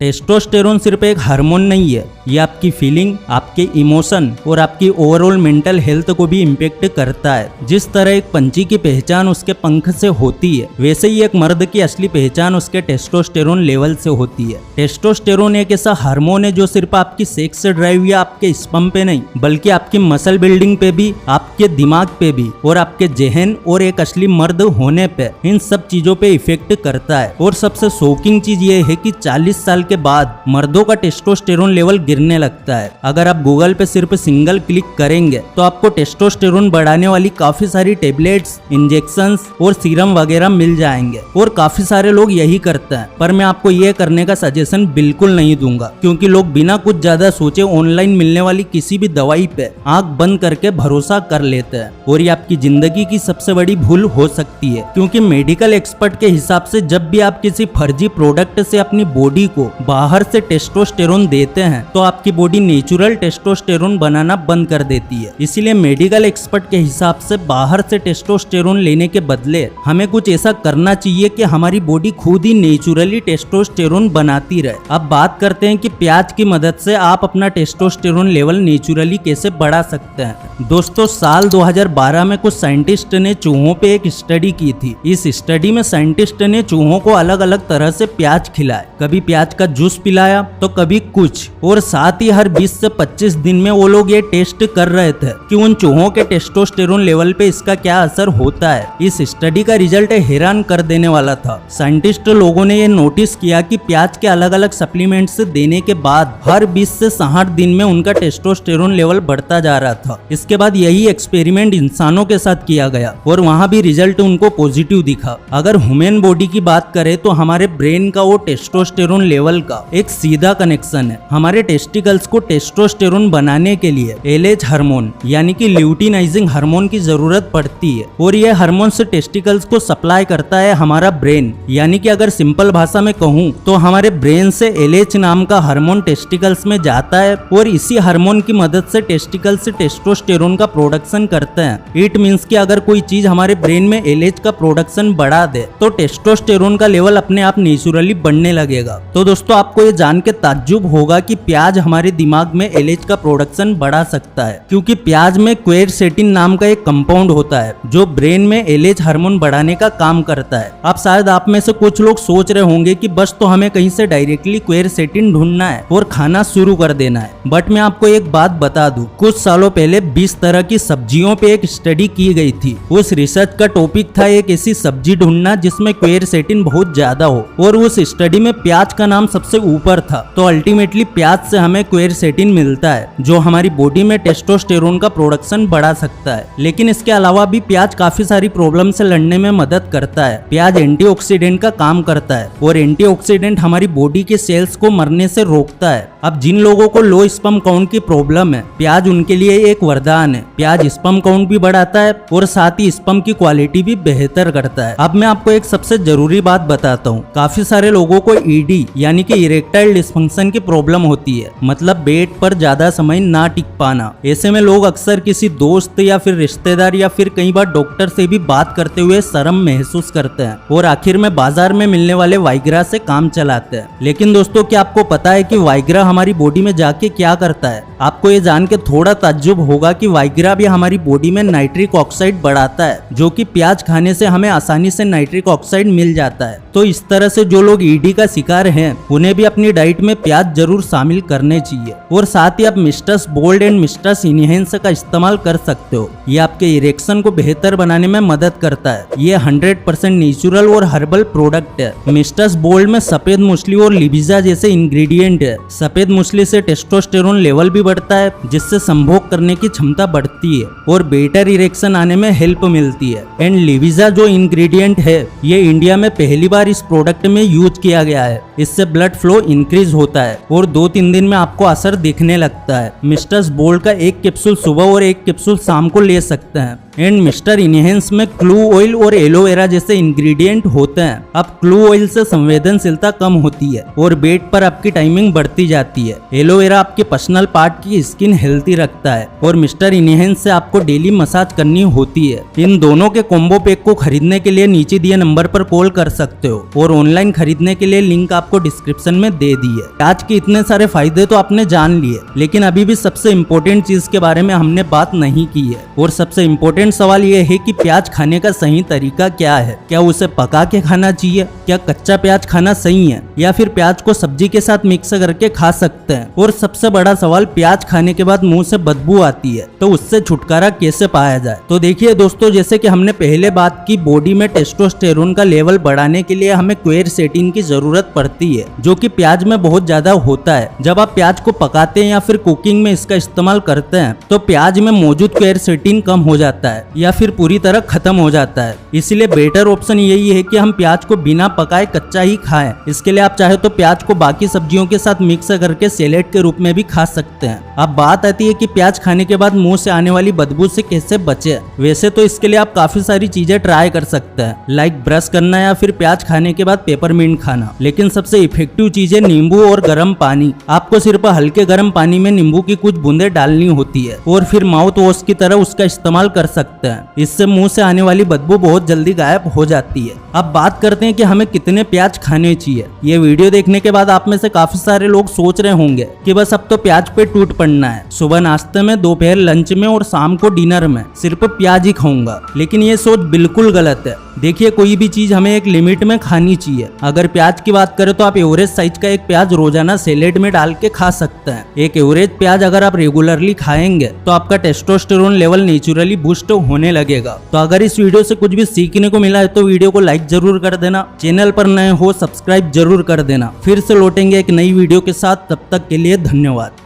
Testosterone सिर्फ एक hormone नहीं है, ये आपकी फीलिंग, आपके इमोशन और आपकी ओवरऑल मेंटल हेल्थ को भी इम्पेक्ट करता है। जिस तरह एक पंछी की पहचान उसके पंख से होती है, वैसे ही एक मर्द की असली पहचान उसके टेस्टोस्टेरोन लेवल से होती है। टेस्टोस्टेरोन एक ऐसा हार्मोन है जो सिर्फ आपकी सेक्स ड्राइव या आपके स्पर्म पे नहीं, बल्कि आपकी मसल बिल्डिंग पे भी, आपके दिमाग पे भी और आपके जहन और एक असली मर्द होने पे, इन सब चीजों पे इफेक्ट करता है। और सबसे शॉकिंग चीज ये है कि 40 साल के बाद मर्दों का टेस्टोस्टेरोन लेवल गिरने लगता है। अगर आप गूगल पे सिर्फ सिंगल क्लिक करेंगे तो आपको टेस्टोस्टेरोन बढ़ाने वाली काफी सारी टेबलेट्स, इंजेक्शंस और सीरम वगैरह मिल जाएंगे और काफी सारे लोग यही करते हैं। पर मैं आपको ये करने का सजेशन बिल्कुल नहीं दूंगा, क्योंकि लोग बिना कुछ ज्यादा सोचे ऑनलाइन मिलने वाली किसी भी दवाई पे आंख बंद करके भरोसा कर लेते हैं और ये आपकी जिंदगी की सबसे बड़ी भूल हो सकती है। क्योंकि मेडिकल एक्सपर्ट के हिसाब से जब भी आप किसी फर्जी प्रोडक्ट से अपनी बॉडी को बाहर से टेस्टोस्टेरोन देते हैं तो आपकी बॉडी नेचुरल टेस्टोस्टेरोन बनाना बंद कर देती है। इसीलिए मेडिकल एक्सपर्ट के हिसाब से बाहर से टेस्टोस्टेरोन लेने के बदले हमें कुछ ऐसा करना चाहिए कि हमारी बॉडी खुद ही नेचुरली टेस्टोस्टेरोन बनाती रहे। अब बात करते हैं कि प्याज की मदद से आप अपना टेस्टोस्टेरोन लेवल नेचुरली कैसे बढ़ा सकते हैं। दोस्तों, साल 2012 में कुछ साइंटिस्ट ने चूहों पे एक स्टडी की थी। इस स्टडी में साइंटिस्ट ने चूहों को अलग अलग तरह से प्याज खिलाए, कभी प्याज का जूस पिलाया तो कभी कुछ, और साथ ही हर 20 से 25 दिन में वो लोग ये टेस्ट कर रहे थे कि उन चूहों के टेस्टोस्टेरोन लेवल पे इसका क्या असर होता है। इस स्टडी का रिजल्ट हैरान कर देने वाला था। साइंटिस्ट लोगों ने ये नोटिस किया कि प्याज के अलग अलग सप्लीमेंट्स देने के बाद हर 20 से 60 दिन में उनका टेस्टोस्टेरोन लेवल बढ़ता जा रहा था। इसके बाद यही एक्सपेरिमेंट इंसानों के साथ किया गया और वहाँ भी रिजल्ट उनको पॉजिटिव दिखा। अगर ह्यूमन बॉडी की बात करें तो हमारे ब्रेन का वो टेस्टोस्टेरोन लेवल का एक सीधा कनेक्शन है। हमारे टेस्टिकल्स को टेस्टोस्टेरोन बनाने के लिए एलएच हार्मोन यानी कि ल्यूटिनाइजिंग हार्मोन की जरूरत पड़ती है और यह हार्मोन से टेस्टिकल्स को सप्लाई करता है हमारा ब्रेन। यानी कि अगर सिंपल भाषा में कहूँ तो हमारे ब्रेन से एलएच नाम का हार्मोन टेस्टिकल्स में जाता है और इसी हार्मोन की मदद से टेस्टिकल्स टेस्टोस्टेरोन का प्रोडक्शन करते हैं। इट मीन्स कि अगर कोई चीज हमारे ब्रेन में एलएच का प्रोडक्शन बढ़ा दे तो टेस्टोस्टेरोन का लेवल अपने आप नेचुरली बढ़ने लगेगा। तो दोस्तों, आपको ये जान के ताज्जुब होगा कि प्याज हमारे दिमाग में एलएच का प्रोडक्शन बढ़ा सकता है, क्योंकि प्याज में क्वेरसेटिन नाम का एक कंपाउंड होता है जो ब्रेन में एलएच हार्मोन बढ़ाने का काम करता है। अब शायद आप में से कुछ लोग सोच रहे होंगे कि बस तो हमें कहीं से डायरेक्टली क्वेरसेटिन ढूंढना है और खाना शुरू कर देना है। बट मैं आपको एक बात बता दूं, कुछ सालों पहले 20 तरह की सब्जियों पे एक स्टडी की गई थी। उस रिसर्च का टॉपिक था एक ऐसी सब्जी ढूंढना जिसमें क्वेरसेटिन बहुत ज्यादा हो, और उस स्टडी में प्याज का नाम सबसे ऊपर था। तो अल्टीमेटली प्याज से हमें क्वेरसेटिन मिलता है जो हमारी बॉडी में टेस्टोस्टेरोन का प्रोडक्शन बढ़ा सकता है। लेकिन इसके अलावा भी प्याज काफी सारी प्रॉब्लम से लड़ने में मदद करता है। प्याज एंटीऑक्सीडेंट का काम करता है और एंटीऑक्सीडेंट हमारी बॉडी के सेल्स को मरने से रोकता है। अब जिन लोगों को लो स्पर्म काउंट की प्रॉब्लम है, प्याज उनके लिए एक वरदान है। प्याज स्पर्म काउंट भी बढ़ाता है और साथ ही स्पर्म की क्वालिटी भी बेहतर करता है। अब मैं आपको एक सबसे जरूरी बात बताता हूँ। काफी सारे लोगों को ईडी यानी कि इरेक्टाइल डिस्फंक्शन की प्रॉब्लम होती है, मतलब बेड पर ज्यादा समय ना टिक पाना। ऐसे में लोग अक्सर किसी दोस्त या फिर रिश्तेदार या फिर कई बार डॉक्टर से भी बात करते हुए शर्म महसूस करते हैं और आखिर में बाजार में मिलने वाले वाइग्रा से काम चलाते हैं। लेकिन दोस्तों, क्या आपको पता है कि वाइग्रा हमारी बॉडी में जाके क्या करता है? आपको ये जान के थोड़ा ताज्जुब होगा कि वाइग्रा भी हमारी बॉडी में नाइट्रिक ऑक्साइड बढ़ाता है, जो कि प्याज खाने से हमें आसानी से नाइट्रिक ऑक्साइड मिल जाता है। तो इस तरह से जो लोग ईडी का शिकार हैं, उन्हें भी अपनी डाइट में प्याज जरूर शामिल करने चाहिए। और साथ ही आप मिस्टस बोल्ड एंड मिस्टस इनहेंस का इस्तेमाल कर सकते हो। ये आपके इरेक्शन को बेहतर बनाने में मदद करता है। ये 100% नेचुरल और हर्बल प्रोडक्ट है। मिस्टस बोल्ड में सफेद मूसली और लिबिजा जैसे इंग्रेडिएंट है। सफेद मूसली से टेस्टोस्टेरोन लेवल भी बढ़ता है, जिससे संभोग करने की क्षमता बढ़ती है और बेटर इरेक्शन आने में हेल्प मिलती है। एंड लिबिजा जो इंग्रेडिएंट है, ये इंडिया में पहली बार इस प्रोडक्ट में यूज किया गया है। इससे ब्लड फ्लो इंक्रीज होता है और 2-3 दिन में आपको असर दिखने लगता है। मिस्टस बोल्ड का एक कैप्सूल सुबह और एक कैप्सूल शाम को ले सकते हैं। एंड मिस्टर इनहेंस में क्लू ऑयल और एलोवेरा जैसे इंग्रेडिएंट होते हैं। अब क्लू ऑयल से संवेदनशीलता कम होती है और बेड पर आपकी टाइमिंग बढ़ती जाती है। एलोवेरा आपके पर्सनल पार्ट की स्किन हेल्थी रखता है और मिस्टर इनहेंस से आपको डेली मसाज करनी होती है। इन दोनों के कॉम्बो पैक को खरीदने के लिए नीचे दिए नंबर पर कॉल कर सकते हो और ऑनलाइन खरीदने के लिए लिंक आपको डिस्क्रिप्शन में दे दी है। आज के इतने सारे फायदे तो आपने जान लिए, लेकिन अभी भी सबसे इम्पोर्टेंट चीज के बारे में हमने बात नहीं की है। और सबसे इम्पोर्टेंट सवाल ये है कि प्याज खाने का सही तरीका क्या है। क्या उसे पका के खाना चाहिए, क्या कच्चा प्याज खाना सही है, या फिर प्याज को सब्जी के साथ मिक्स करके खा सकते हैं। और सबसे बड़ा सवाल, प्याज खाने के बाद मुंह से बदबू आती है तो उससे छुटकारा कैसे पाया जाए। तो देखिए दोस्तों, जैसे कि हमने पहले बात की, बॉडी में टेस्टोस्टेरोन का लेवल बढ़ाने के लिए हमें क्वेरसेटिन की जरूरत पड़ती है, जो कि प्याज में बहुत ज्यादा होता है। जब आप प्याज को पकाते हैं या फिर कुकिंग में इसका इस्तेमाल करते हैं तो प्याज में मौजूद क्वेरसेटिन कम हो जाता है या फिर पूरी तरह खत्म हो जाता है। इसलिए बेटर ऑप्शन यही है कि हम प्याज को बिना पकाए कच्चा ही खाएं। इसके लिए आप चाहे तो प्याज को बाकी सब्जियों के साथ मिक्स करके सैलेड के रूप में भी खा सकते हैं। अब बात आती है कि प्याज खाने के बाद मुंह से आने वाली बदबू से कैसे बचे। वैसे तो इसके लिए आप काफी सारी चीजें ट्राई कर सकते हैं, लाइक ब्रश करना या फिर प्याज खाने के बाद पेपरमिंट खाना। लेकिन सबसे इफेक्टिव चीज है नींबू और गर्म पानी। आपको सिर्फ हल्के गर्म पानी में नींबू की कुछ बूंदे डालनी होती है और फिर माउथ वॉश की तरह उसका इस्तेमाल कर सकते हैं। इससे मुंह से आने वाली बदबू बहुत जल्दी गायब हो जाती है। अब बात करते हैं कि हमें कितने प्याज खाने चाहिए। ये वीडियो देखने के बाद आप में से काफी सारे लोग सोच रहे होंगे कि बस अब तो प्याज पे टूट पड़ना है, सुबह नाश्ते में, दोपहर लंच में और शाम को डिनर में सिर्फ प्याज ही खाऊंगा। लेकिन ये सोच बिल्कुल गलत है। देखिए, कोई भी चीज हमें एक लिमिट में खानी चाहिए। अगर प्याज की बात करें तो आप एवरेज साइज का एक प्याज रोजाना सैलेड में डाल के खा सकते हैं। एक एवरेज प्याज अगर आप रेगुलरली खाएंगे तो आपका टेस्टोस्टेरोन लेवल नेचुरली बूस्ट होने लगेगा। तो अगर इस वीडियो से कुछ भी सीखने को मिला है तो वीडियो को लाइक जरूर कर देना, चैनल पर नए हो सब्सक्राइब जरूर कर देना। फिर से लौटेंगे एक नई वीडियो के साथ, तब तक के लिए धन्यवाद।